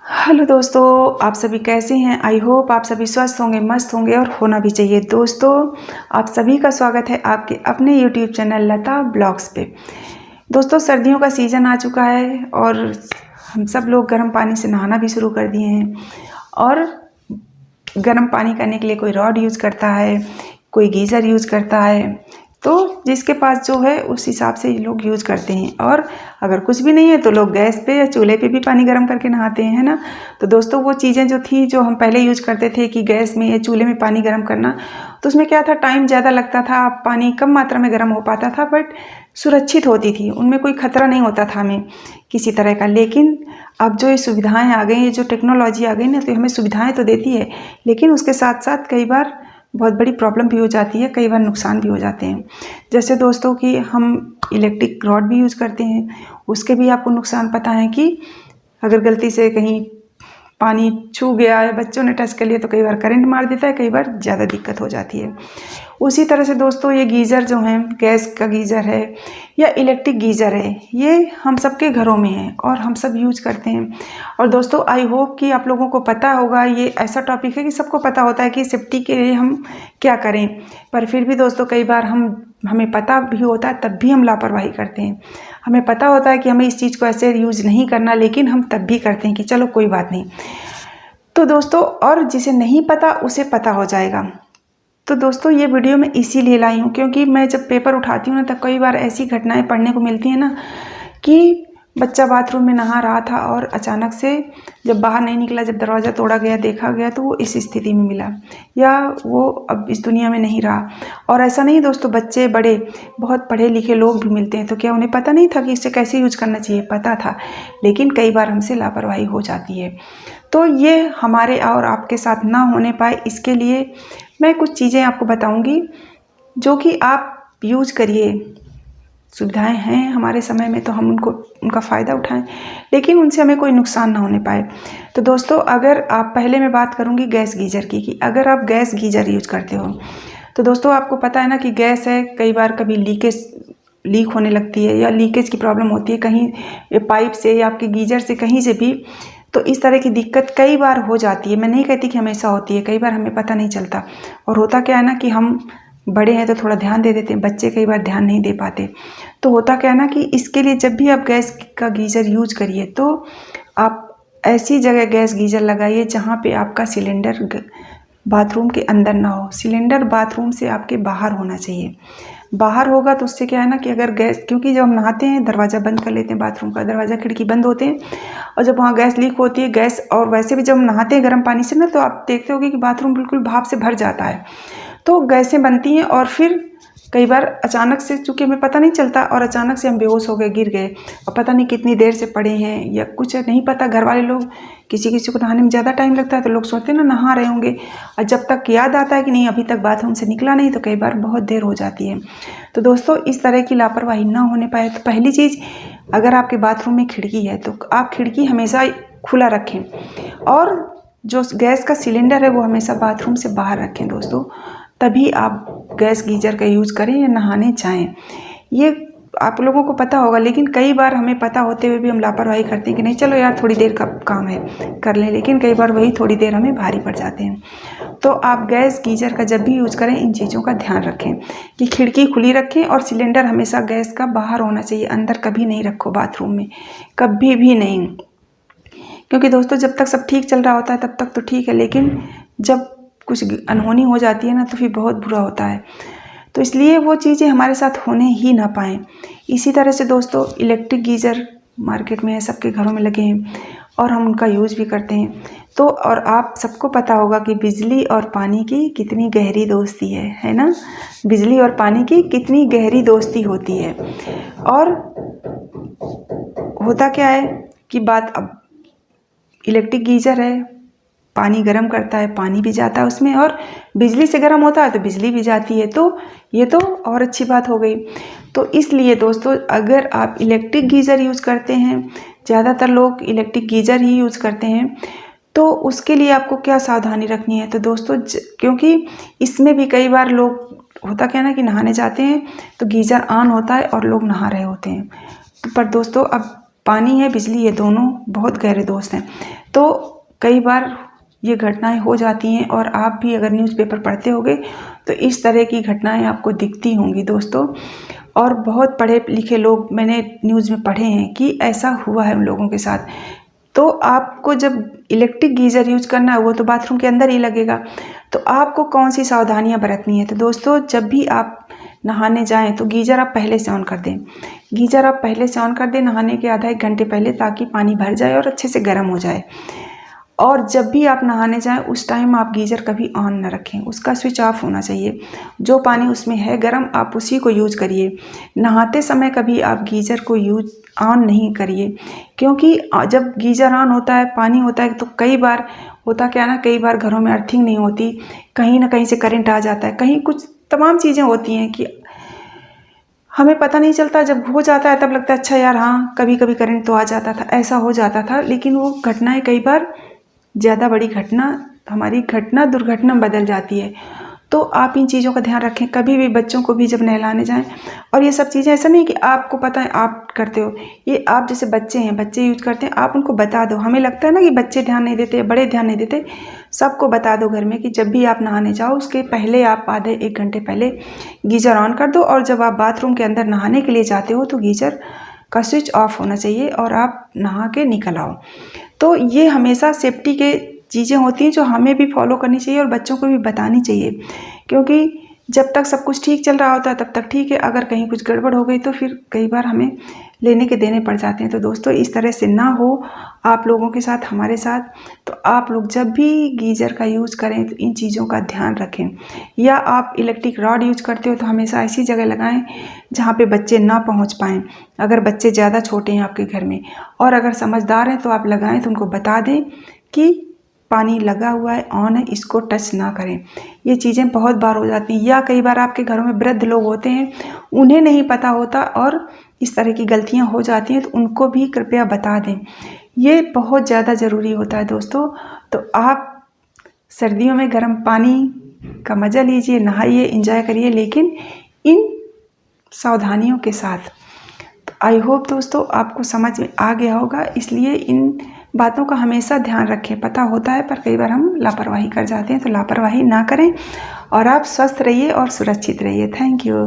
Hello दोस्तों, आप सभी कैसे हैं। आई होप आप सभी स्वस्थ होंगे, मस्त होंगे और होना भी चाहिए। दोस्तों, आप सभी का स्वागत है आपके अपने यूट्यूब चैनल लता ब्लॉग्स पे। दोस्तों, सर्दियों का सीज़न आ चुका है और हम सब लोग गर्म पानी से नहाना भी शुरू कर दिए हैं। और गर्म पानी करने के लिए कोई रॉड यूज़ करता है, कोई गीज़र यूज़ करता है, तो जिसके पास जो है उस हिसाब से ये लोग यूज़ करते हैं। और अगर कुछ भी नहीं है तो लोग गैस पे या चूल्हे पे भी पानी गर्म करके नहाते हैं, है ना। तो दोस्तों, वो चीज़ें जो थी जो हम पहले यूज़ करते थे कि गैस में या चूल्हे में पानी गर्म करना, तो उसमें क्या था, टाइम ज़्यादा लगता था, पानी कम मात्रा में गर्म हो पाता था, बट सुरक्षित होती थी, उनमें कोई खतरा नहीं होता था हमें किसी तरह का। लेकिन अब जो ये सुविधाएँ आ गई, ये जो टेक्नोलॉजी आ गई ना, तो हमें सुविधाएँ तो देती है, लेकिन उसके साथ साथ कई बार बहुत बड़ी प्रॉब्लम भी हो जाती है, कई बार नुकसान भी हो जाते हैं। जैसे दोस्तों कि हम इलेक्ट्रिक रॉड भी यूज़ करते हैं, उसके भी आपको नुकसान पता है कि अगर गलती से कहीं पानी छू गया है, बच्चों ने टच कर लिया, तो कई बार करंट मार देता है, कई बार ज़्यादा दिक्कत हो जाती है। उसी तरह से दोस्तों, ये गीज़र जो हैं, गैस का गीज़र है या इलेक्ट्रिक गीज़र है, ये हम सबके घरों में है और हम सब यूज करते हैं। और दोस्तों, आई होप कि आप लोगों को पता होगा, ये ऐसा टॉपिक है कि सबको पता होता है कि सेफ्टी के लिए हम क्या करें। पर फिर भी दोस्तों, कई बार हमें पता भी होता है, तब भी हम लापरवाही करते हैं। हमें पता होता है कि हमें इस चीज़ को ऐसे यूज़ नहीं करना, लेकिन हम तब भी करते हैं कि चलो कोई बात नहीं। तो दोस्तों, और जिसे नहीं पता उसे पता हो जाएगा। तो दोस्तों, ये वीडियो मैं इसीलिए लाई हूँ क्योंकि मैं जब पेपर उठाती हूँ ना, तब कई बार ऐसी घटनाएं पढ़ने को मिलती हैं ना कि बच्चा बाथरूम में नहा रहा था और अचानक से जब बाहर नहीं निकला, जब दरवाज़ा तोड़ा गया, देखा गया, तो वो इस स्थिति में मिला या वो अब इस दुनिया में नहीं रहा। और ऐसा नहीं दोस्तों, बच्चे बड़े बहुत पढ़े लिखे लोग भी मिलते हैं, तो क्या उन्हें पता नहीं था कि इसे कैसे यूज करना चाहिए? पता था, लेकिन कई बार हमसे लापरवाही हो जाती है। तो ये हमारे और आपके साथ ना होने पाए, इसके लिए मैं कुछ चीज़ें आपको बताऊंगी जो कि आप यूज करिए। सुविधाएं हैं हमारे समय में, तो हम उनका फ़ायदा उठाएं, लेकिन उनसे हमें कोई नुकसान ना होने पाए। तो दोस्तों, अगर आप पहले मैं बात करूंगी गैस गीजर की, कि अगर आप गैस गीजर यूज करते हो तो दोस्तों, आपको पता है ना कि गैस है, कई बार कभी लीक होने लगती है या लीकेज की प्रॉब्लम होती है कहीं पाइप से या आपके गीजर से, कहीं से भी। तो इस तरह की दिक्कत कई बार हो जाती है। मैं नहीं कहती कि हमेशा होती है, कई बार हमें पता नहीं चलता। और होता क्या है ना कि हम बड़े हैं तो थोड़ा ध्यान दे देते हैं, बच्चे कई बार ध्यान नहीं दे पाते। तो होता क्या है ना कि इसके लिए जब भी आप गैस का गीजर यूज करिए, तो आप ऐसी जगह गैस गीजर लगाइए जहाँ पे आपका सिलेंडर बाथरूम के अंदर ना हो। सिलेंडर बाथरूम से आपके बाहर होना चाहिए। बाहर होगा तो उससे क्या है ना कि अगर गैस, क्योंकि जब हम नहाते हैं दरवाज़ा बंद कर लेते हैं, बाथरूम का दरवाज़ा खिड़की बंद होते हैं, और जब वहाँ गैस लीक होती है, गैस, और वैसे भी जब हम नहाते हैं गर्म पानी से ना, तो आप देखते होगे कि बाथरूम बिल्कुल भाप से भर जाता है। तो गैसें बनती हैं और फिर कई बार अचानक से, चूँकि हमें पता नहीं चलता, और अचानक से हम बेहोश हो गए, गिर गए, और पता नहीं कितनी देर से पड़े हैं या कुछ नहीं पता। घर वाले लोग, किसी किसी को नहाने में ज़्यादा टाइम लगता है, तो लोग सोचते हैं ना नहा रहे होंगे, और जब तक याद आता है कि नहीं अभी तक बाथरूम से निकला नहीं, तो कई बार बहुत देर हो जाती है। तो दोस्तों, इस तरह की लापरवाही ना होने पाए, तो पहली चीज़, अगर आपके बाथरूम में खिड़की है तो आप खिड़की हमेशा खुला रखें, और जो गैस का सिलेंडर है वो हमेशा बाथरूम से बाहर रखें दोस्तों। तभी आप गैस गीजर का यूज़ करें या नहाने जाएं। ये आप लोगों को पता होगा, लेकिन कई बार हमें पता होते हुए भी हम लापरवाही करते हैं कि नहीं चलो यार थोड़ी देर का काम है कर लें, लेकिन कई बार वही थोड़ी देर हमें भारी पड़ जाते हैं। तो आप गैस गीजर का जब भी यूज़ करें, इन चीज़ों का ध्यान रखें कि खिड़की खुली रखें, और सिलेंडर हमेशा गैस का बाहर होना चाहिए, अंदर कभी नहीं रखो बाथरूम में, कभी भी नहीं। क्योंकि दोस्तों, जब तक सब ठीक चल रहा होता है तब तक तो ठीक है, लेकिन जब कुछ अनहोनी हो जाती है ना, तो फिर बहुत बुरा होता है। तो इसलिए वो चीज़ें हमारे साथ होने ही ना पाएँ। इसी तरह से दोस्तों, इलेक्ट्रिक गीज़र मार्केट में है, सबके घरों में लगे हैं और हम उनका यूज़ भी करते हैं। तो और आप सबको पता होगा कि बिजली और पानी की कितनी गहरी दोस्ती है ना। बिजली और पानी की कितनी गहरी दोस्ती होती है। और होता क्या है कि बात, अब इलेक्ट्रिक गीज़र है, पानी गर्म करता है, पानी भी जाता है उसमें, और बिजली से गर्म होता है तो बिजली भी जाती है। तो ये तो और अच्छी बात हो गई। तो इसलिए दोस्तों, अगर आप इलेक्ट्रिक गीज़र यूज़ करते हैं, ज़्यादातर लोग इलेक्ट्रिक गीज़र ही यूज़ करते हैं, तो उसके लिए आपको क्या सावधानी रखनी है। तो दोस्तों, क्योंकि इसमें भी कई बार लोग, होता क्या है ना कि नहाने जाते हैं तो गीज़र ऑन होता है और लोग नहा रहे होते हैं। पर दोस्तों, अब पानी है, बिजली है, दोनों बहुत गहरे दोस्त हैं। तो कई बार ये घटनाएं हो जाती हैं और आप भी अगर न्यूज़पेपर पढ़ते होंगे तो इस तरह की घटनाएं आपको दिखती होंगी दोस्तों। और बहुत पढ़े लिखे लोग मैंने न्यूज़ में पढ़े हैं कि ऐसा हुआ है उन लोगों के साथ। तो आपको जब इलेक्ट्रिक गीज़र यूज करना है वो तो बाथरूम के अंदर ही लगेगा, तो आपको कौन सी सावधानियां बरतनी है। तो दोस्तों जब भी आप नहाने जाएं तो गीज़र आप पहले से ऑन कर दें। गीज़र आप पहले से ऑन कर दें नहाने के आधा 1 घंटे पहले, ताकि पानी भर जाए और अच्छे से गर्म हो जाए। और जब भी आप नहाने जाएं उस टाइम आप गीज़र कभी ऑन न रखें, उसका स्विच ऑफ होना चाहिए। जो पानी उसमें है गर्म आप उसी को यूज करिए। नहाते समय कभी आप गीज़र को यूज ऑन नहीं करिए, क्योंकि जब गीज़र ऑन होता है, पानी होता है, तो कई बार होता क्या ना, कई बार घरों में अर्थिंग नहीं होती, कहीं ना कहीं से करंट आ जाता है, कहीं कुछ तमाम चीज़ें होती हैं कि हमें पता नहीं चलता। जब हो जाता है तब लगता है अच्छा यार हाँ कभी कभी करंट तो आ जाता था, ऐसा हो जाता था। लेकिन वो घटनाएं कई बार ज़्यादा बड़ी घटना, हमारी घटना दुर्घटना बदल जाती है। तो आप इन चीज़ों का ध्यान रखें कभी भी, बच्चों को भी जब नहलाने जाएं। और ये सब चीज़ें ऐसा नहीं कि आपको पता है आप करते हो, ये आप जैसे बच्चे हैं, बच्चे यूज करते हैं, आप उनको बता दो। हमें लगता है ना कि बच्चे ध्यान नहीं देते, बड़े ध्यान नहीं देते, सबको बता दो घर में कि जब भी आप नहाने जाओ उसके पहले आप आधे 1 घंटे पहले गीज़र ऑन कर दो। और जब आप बाथरूम के अंदर नहाने के लिए जाते हो तो गीज़र का स्विच ऑफ होना चाहिए और आप नहा के निकल आओ। तो ये हमेशा सेफ्टी के चीज़ें होती हैं जो हमें भी फॉलो करनी चाहिए और बच्चों को भी बतानी चाहिए, क्योंकि जब तक सब कुछ ठीक चल रहा होता है तब तक ठीक है, अगर कहीं कुछ गड़बड़ हो गई तो फिर कई बार हमें लेने के देने पड़ जाते हैं। तो दोस्तों इस तरह से ना हो आप लोगों के साथ, हमारे साथ। तो आप लोग जब भी गीज़र का यूज़ करें तो इन चीज़ों का ध्यान रखें। या आप इलेक्ट्रिक रॉड यूज करते हो तो हमेशा ऐसी जगह लगाएं जहाँ पे बच्चे ना पहुँच पाएँ। अगर बच्चे ज़्यादा छोटे हैं आपके घर में, और अगर समझदार हैं तो आप लगाएं तो उनको बता दें कि पानी लगा हुआ है, ऑन है, इसको टच ना करें। ये चीज़ें बहुत बार हो जाती हैं। या कई बार आपके घरों में वृद्ध लोग होते हैं, उन्हें नहीं पता होता और इस तरह की गलतियां हो जाती हैं, तो उनको भी कृपया बता दें। ये बहुत ज़्यादा ज़रूरी होता है दोस्तों। तो आप सर्दियों में गर्म पानी का मज़ा लीजिए, नहाइए, इंजॉय करिए, लेकिन इन सावधानियों के साथ। तो आई होप दोस्तों आपको समझ में आ गया होगा, इसलिए इन बातों का हमेशा ध्यान रखें। पता होता है पर कई बार हम लापरवाही कर जाते हैं, तो लापरवाही ना करें और आप स्वस्थ रहिए और सुरक्षित रहिए। Thank you.